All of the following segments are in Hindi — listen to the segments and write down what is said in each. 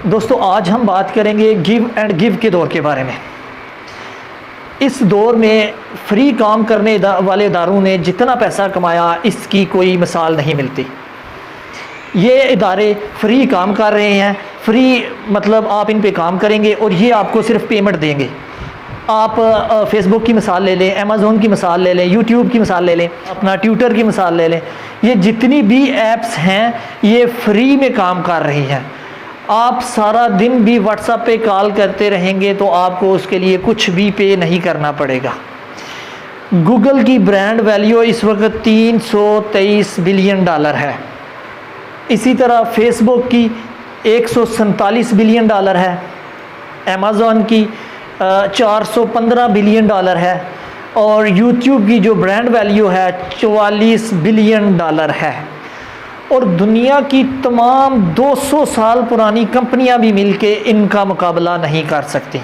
दोस्तों आज हम बात करेंगे गिव एंड गिव के दौर के बारे में। इस दौर में फ्री काम करने वाले इदारों ने जितना पैसा कमाया इसकी कोई मिसाल नहीं मिलती। ये इदारे फ्री काम कर रहे हैं, फ्री मतलब आप इन पे काम करेंगे और ये आपको सिर्फ पेमेंट देंगे। आप फेसबुक की मिसाल ले लें, अमेज़ोन की मिसाल ले लें, यूट्यूब की मिसाल ले लें, अपना ट्विटर की मिसाल ले लें। ये जितनी भी ऐप्स हैं ये फ्री में काम कर रही हैं। आप सारा दिन भी व्हाट्सएप पे कॉल करते रहेंगे तो आपको उसके लिए कुछ भी पे नहीं करना पड़ेगा। गूगल की ब्रांड वैल्यू इस वक्त 323 बिलियन डॉलर है। इसी तरह फेसबुक की 147 बिलियन डॉलर है, अमेज़ॉन की 415 बिलियन डॉलर है और यूट्यूब की जो ब्रांड वैल्यू है 44 बिलियन डॉलर है। और दुनिया की तमाम 200 साल पुरानी कंपनियां भी मिलके इनका मुकाबला नहीं कर सकती।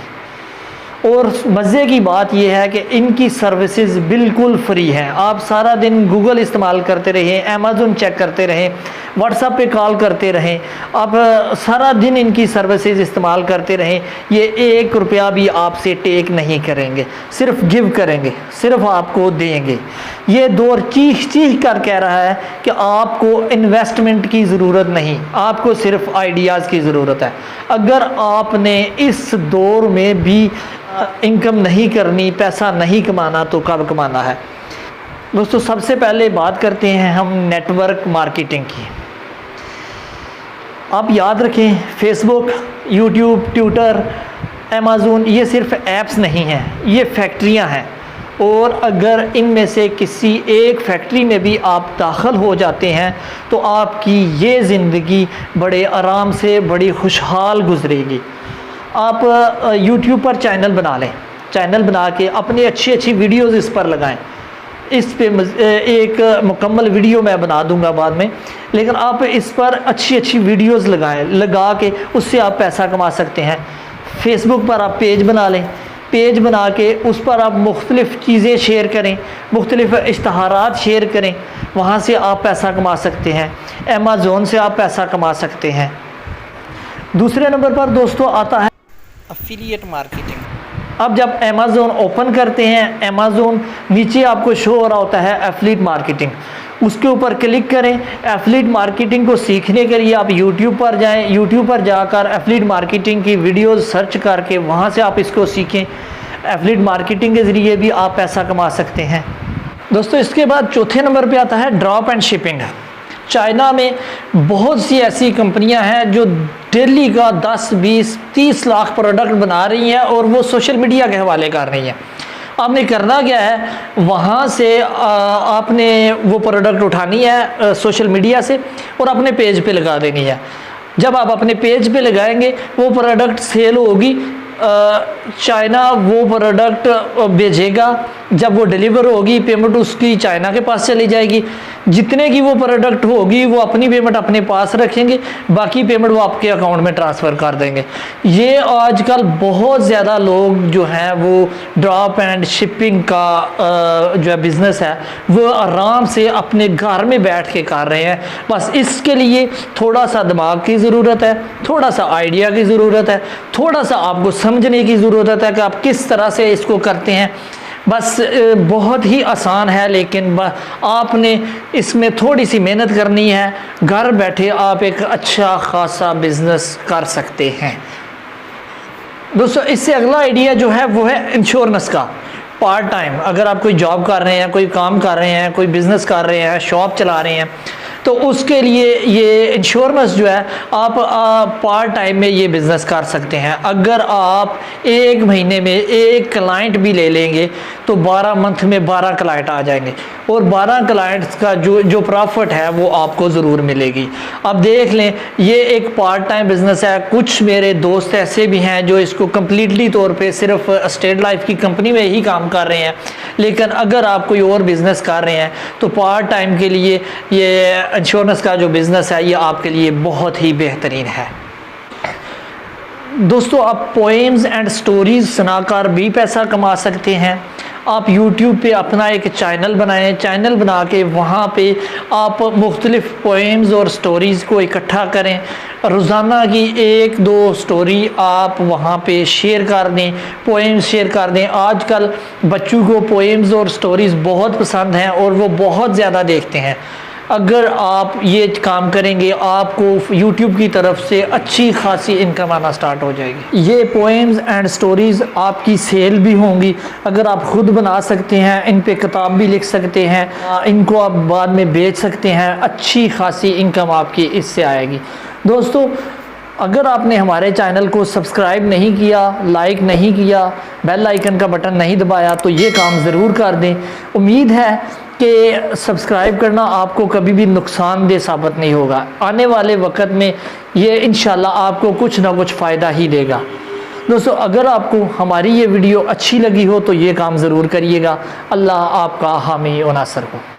और मज़े की बात यह है कि इनकी सर्विसेज बिल्कुल फ्री हैं। आप सारा दिन गूगल इस्तेमाल करते रहें, अमेज़न चेक करते रहें, व्हाट्सएप पे कॉल करते रहें, आप सारा दिन इनकी सर्विसेज इस्तेमाल करते रहें, ये 1 रुपया भी आपसे टेक नहीं करेंगे, सिर्फ गिव करेंगे, सिर्फ आपको देंगे। ये दौर चीख चीख कर कह रहा है कि आपको इन्वेस्टमेंट की ज़रूरत नहीं, आपको सिर्फ आइडियाज़ की ज़रूरत है। अगर आपने इस दौर में भी इनकम नहीं करनी, पैसा नहीं कमाना तो कब कमाना है। दोस्तों सबसे पहले बात करते हैं हम नेटवर्क मार्केटिंग की। आप याद रखें फेसबुक, यूट्यूब, ट्विटर, अमेज़न ये सिर्फ ऐप्स नहीं हैं, ये फैक्ट्रियां हैं। और अगर इनमें से किसी एक फैक्ट्री में भी आप दाखिल हो जाते हैं तो आपकी ये ज़िंदगी बड़े आराम से बड़ी खुशहाल गुजरेगी। आप YouTube पर चैनल बना लें, चैनल बना के अपनी अच्छी अच्छी वीडियोज़ इस पर लगाएं। इस पे एक मुकम्मल वीडियो मैं बना दूंगा बाद में, लेकिन आप इस पर अच्छी अच्छी वीडियोज़ लगाएं, लगा के उससे आप पैसा कमा सकते हैं। फेसबुक पर आप पेज बना लें, पेज बना के उस पर आप मुख्तलिफ़ चीज़ें शेयर करें, मुख्तलिफ़ इश्तहारात शेयर करें, वहाँ से आप पैसा कमा सकते हैं। अमेज़न से आप पैसा कमा सकते हैं। दूसरे नंबर पर दोस्तों आता है एफिलिएट मार्केटिंग। अब जब अमेज़न ओपन करते हैं, अमेज़न नीचे आपको शो हो रहा होता है एफिलिएट मार्केटिंग, उसके ऊपर क्लिक करें। एफिलिएट मार्केटिंग को सीखने के लिए आप यूट्यूब पर जाएं, यूट्यूब पर जाकर एफिलिएट मार्केटिंग की वीडियोस सर्च करके वहां से आप इसको सीखें। एफिलिएट मार्केटिंग के ज़रिए भी आप पैसा कमा सकते हैं। दोस्तों इसके बाद चौथे नंबर पर आता है ड्रॉप एंड शिपिंग। चाइना में बहुत सी ऐसी कंपनियां हैं जो डेली का 10, 20, 30 लाख प्रोडक्ट बना रही हैं और वो सोशल मीडिया के हवाले कर रही हैं। आपने करना क्या है, वहाँ से आपने वो प्रोडक्ट उठानी है सोशल मीडिया से और अपने पेज पे लगा देनी है। जब आप अपने पेज पे लगाएंगे वो प्रोडक्ट सेल होगी, चाइना वो प्रोडक्ट भेजेगा। जब वो डिलीवर होगी पेमेंट उसकी चाइना के पास चली जाएगी। जितने की वो प्रोडक्ट होगी वो अपनी पेमेंट अपने पास रखेंगे, बाकी पेमेंट वो आपके अकाउंट में ट्रांसफ़र कर देंगे। ये आजकल बहुत ज़्यादा लोग जो हैं वो ड्रॉप एंड शिपिंग का जो है बिज़नेस है वो आराम से अपने घर में बैठ के कर रहे हैं। बस इसके लिए थोड़ा सा दिमाग की ज़रूरत है, थोड़ा सा आइडिया की ज़रूरत है, थोड़ा सा आपको समझने की ज़रूरत है कि आप किस तरह से इसको करते हैं। बस बहुत ही आसान है, लेकिन आपने इसमें थोड़ी सी मेहनत करनी है। घर बैठे आप एक अच्छा खासा बिजनेस कर सकते हैं। दोस्तों इससे अगला आइडिया जो है वो है इंश्योरेंस का। पार्ट टाइम अगर आप कोई जॉब कर रहे हैं, कोई काम कर रहे हैं, कोई बिज़नेस कर रहे हैं, शॉप चला रहे हैं, तो उसके लिए ये इंश्योरेंस जो है आप पार्ट टाइम में ये बिज़नेस कर सकते हैं। अगर आप 1 महीने में 1 क्लाइंट भी ले लेंगे तो 12 मंथ में 12 क्लाइंट आ जाएंगे और 12 क्लाइंट्स का जो प्रॉफिट है वो आपको ज़रूर मिलेगी। अब देख लें ये एक पार्ट टाइम बिज़नेस है। कुछ मेरे दोस्त ऐसे भी हैं जो इसको कम्प्लीटली तौर पे सिर्फ स्टेट लाइफ की कंपनी में ही काम कर रहे हैं, लेकिन अगर आप कोई और बिज़नेस कर रहे हैं तो पार्ट टाइम के लिए ये इंश्योरेंस का जो बिज़नेस है ये आपके लिए बहुत ही बेहतरीन है। दोस्तों आप पोएम्स एंड स्टोरीज़ सुनाकर भी पैसा कमा सकते हैं। आप यूट्यूब पे अपना एक चैनल बनाएं, चैनल बना के वहाँ पे आप मुख्तलिफ़ पोएम्स और स्टोरीज़ को इकट्ठा करें। रोज़ाना की 1-2 स्टोरी आप वहाँ पे शेयर कर दें, पोएम्स शेयर कर दें। आजकल बच्चों को पोएम्स और स्टोरीज़ बहुत पसंद हैं और वो बहुत ज़्यादा देखते हैं। अगर आप ये काम करेंगे आपको यूट्यूब की तरफ से अच्छी खासी इनकम आना स्टार्ट हो जाएगी। ये पोएम्स एंड स्टोरीज़ आपकी सेल भी होंगी। अगर आप ख़ुद बना सकते हैं, इन पे किताब भी लिख सकते हैं, इनको आप बाद में बेच सकते हैं, अच्छी खासी इनकम आपकी इससे आएगी। दोस्तों, अगर आपने हमारे चैनल को सब्सक्राइब नहीं किया, लाइक नहीं किया, बेल आइकन का बटन नहीं दबाया तो ये काम ज़रूर कर दें। उम्मीद है कि सब्सक्राइब करना आपको कभी भी नुकसानदेह साबित नहीं होगा। आने वाले वक्त में ये इंशाल्लाह आपको कुछ ना कुछ फ़ायदा ही देगा। दोस्तों, अगर आपको हमारी ये वीडियो अच्छी लगी हो तो ये काम ज़रूर करिएगा। अल्लाह आपका हामी व नासर हो।